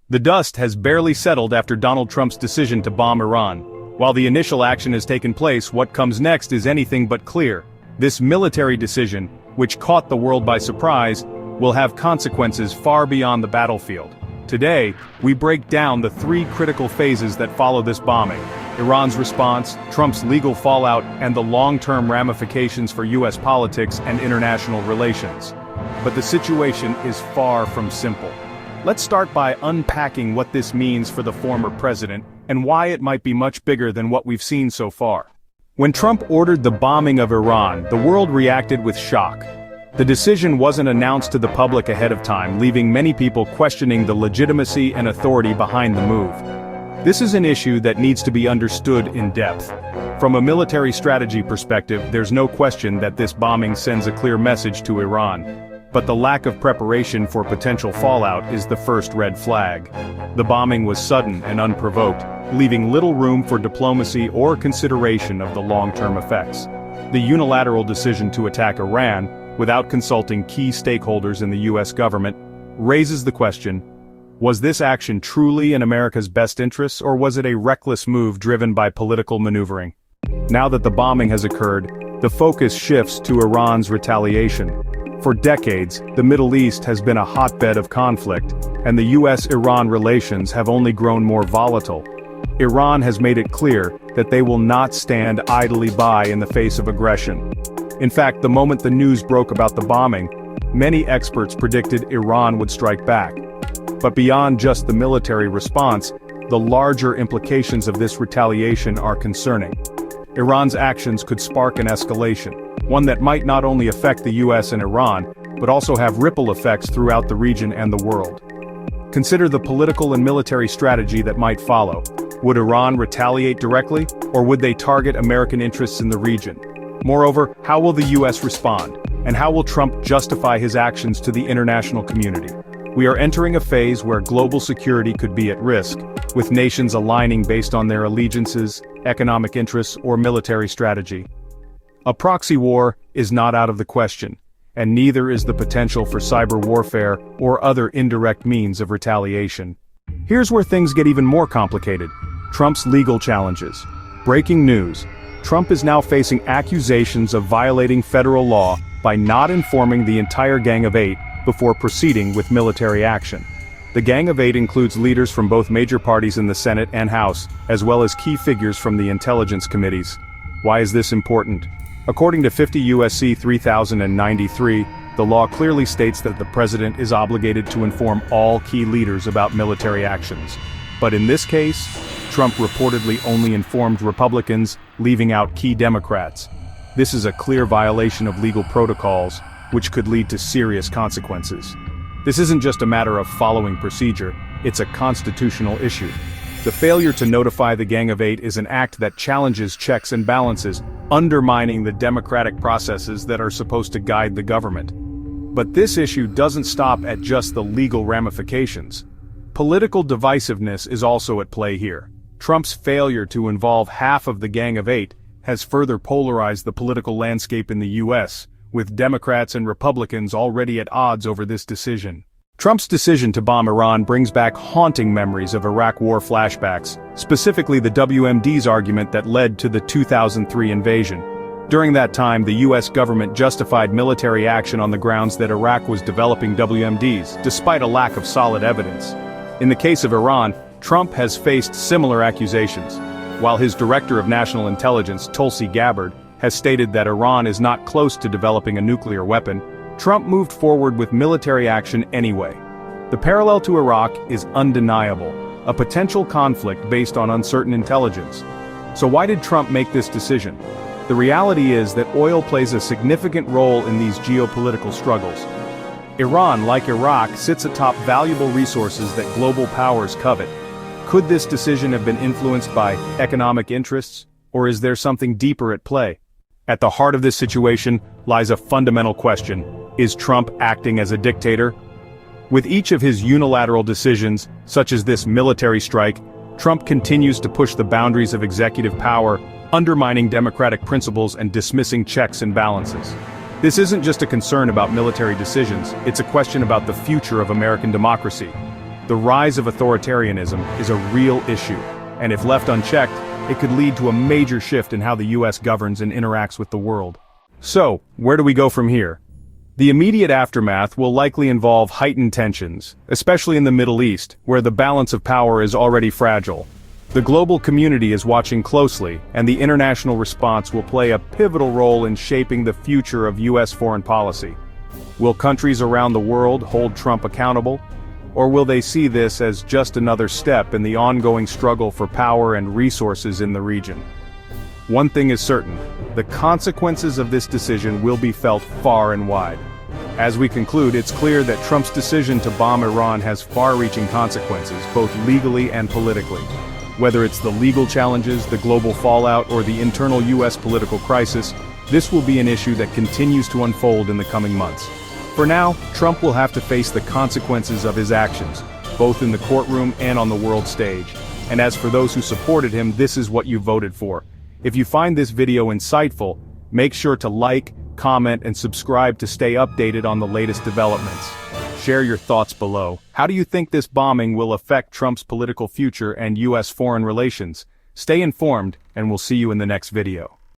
The dust has barely settled after Donald Trump's decision to bomb Iran. While the initial action has taken place, what comes next is anything but clear. This military decision, which caught the world by surprise, will have consequences far beyond the battlefield. Today, we break down the three critical phases that follow this bombing: Iran's response, Trump's legal fallout, and the long-term ramifications for U.S. politics and international relations. But the situation is far from simple. Let's start by unpacking what this means for the former president, and why it might be much bigger than what we've seen so far. When Trump ordered the bombing of Iran, the world reacted with shock. The decision wasn't announced to the public ahead of time, leaving many people questioning the legitimacy and authority behind the move. This is an issue that needs to be understood in depth. From a military strategy perspective, there's no question that this bombing sends a clear message to Iran. But the lack of preparation for potential fallout is the first red flag. The bombing was sudden and unprovoked, leaving little room for diplomacy or consideration of the long-term effects. The unilateral decision to attack Iran, without consulting key stakeholders in the U.S. government, raises the question: was this action truly in America's best interests, or was it a reckless move driven by political maneuvering? Now that the bombing has occurred, the focus shifts to Iran's retaliation. For decades, the Middle East has been a hotbed of conflict, and the U.S.-Iran relations have only grown more volatile. Iran has made it clear that they will not stand idly by in the face of aggression. In fact, the moment the news broke about the bombing, many experts predicted Iran would strike back. But beyond just the military response, the larger implications of this retaliation are concerning. Iran's actions could spark an escalation, one that might not only affect the US and Iran, but also have ripple effects throughout the region and the world. Consider the political and military strategy that might follow. Would Iran retaliate directly, or would they target American interests in the region? Moreover, how will the US respond, and how will Trump justify his actions to the international community? We are entering a phase where global security could be at risk, with nations aligning based on their allegiances, economic interests, or military strategy. A proxy war is not out of the question, and neither is the potential for cyber warfare or other indirect means of retaliation. Here's where things get even more complicated: Trump's legal challenges. Breaking news: Trump is now facing accusations of violating federal law by not informing the entire Gang of Eight before proceeding with military action. The Gang of Eight includes leaders from both major parties in the Senate and House, as well as key figures from the intelligence committees. Why is this important? According to 50 U.S.C. 3093, the law clearly states that the president is obligated to inform all key leaders about military actions. But in this case, Trump reportedly only informed Republicans, leaving out key Democrats. This is a clear violation of legal protocols, which could lead to serious consequences. This isn't just a matter of following procedure, it's a constitutional issue. The failure to notify the Gang of Eight is an act that challenges checks and balances, undermining the democratic processes that are supposed to guide the government. But this issue doesn't stop at just the legal ramifications. Political divisiveness is also at play here. Trump's failure to involve half of the Gang of Eight has further polarized the political landscape in the U.S., with Democrats and Republicans already at odds over this decision. Trump's decision to bomb Iran brings back haunting memories of Iraq War flashbacks, specifically the WMDs argument that led to the 2003 invasion. During that time, the U.S. government justified military action on the grounds that Iraq was developing WMDs, despite a lack of solid evidence. In the case of Iran, Trump has faced similar accusations. While his director of national intelligence, Tulsi Gabbard, has stated that Iran is not close to developing a nuclear weapon, Trump moved forward with military action anyway. The parallel to Iraq is undeniable, a potential conflict based on uncertain intelligence. So why did Trump make this decision? The reality is that oil plays a significant role in these geopolitical struggles. Iran, like Iraq, sits atop valuable resources that global powers covet. Could this decision have been influenced by economic interests, or is there something deeper at play? At the heart of this situation lies a fundamental question: is Trump acting as a dictator? With each of his unilateral decisions, such as this military strike, Trump continues to push the boundaries of executive power, undermining democratic principles and dismissing checks and balances. This isn't just a concern about military decisions, it's a question about the future of American democracy. The rise of authoritarianism is a real issue, and if left unchecked, it could lead to a major shift in how the US governs and interacts with the world. So, where do we go from here? The immediate aftermath will likely involve heightened tensions, especially in the Middle East, where the balance of power is already fragile. The global community is watching closely, and the international response will play a pivotal role in shaping the future of US foreign policy. Will countries around the world hold Trump accountable? Or will they see this as just another step in the ongoing struggle for power and resources in the region? One thing is certain, the consequences of this decision will be felt far and wide. As we conclude, it's clear that Trump's decision to bomb Iran has far-reaching consequences, both legally and politically. Whether it's the legal challenges, the global fallout, or the internal US political crisis, this will be an issue that continues to unfold in the coming months. For now, Trump will have to face the consequences of his actions, both in the courtroom and on the world stage. And as for those who supported him, this is what you voted for. If you find this video insightful, make sure to like, comment, and subscribe to stay updated on the latest developments. Share your thoughts below. How do you think this bombing will affect Trump's political future and US foreign relations? Stay informed, and we'll see you in the next video.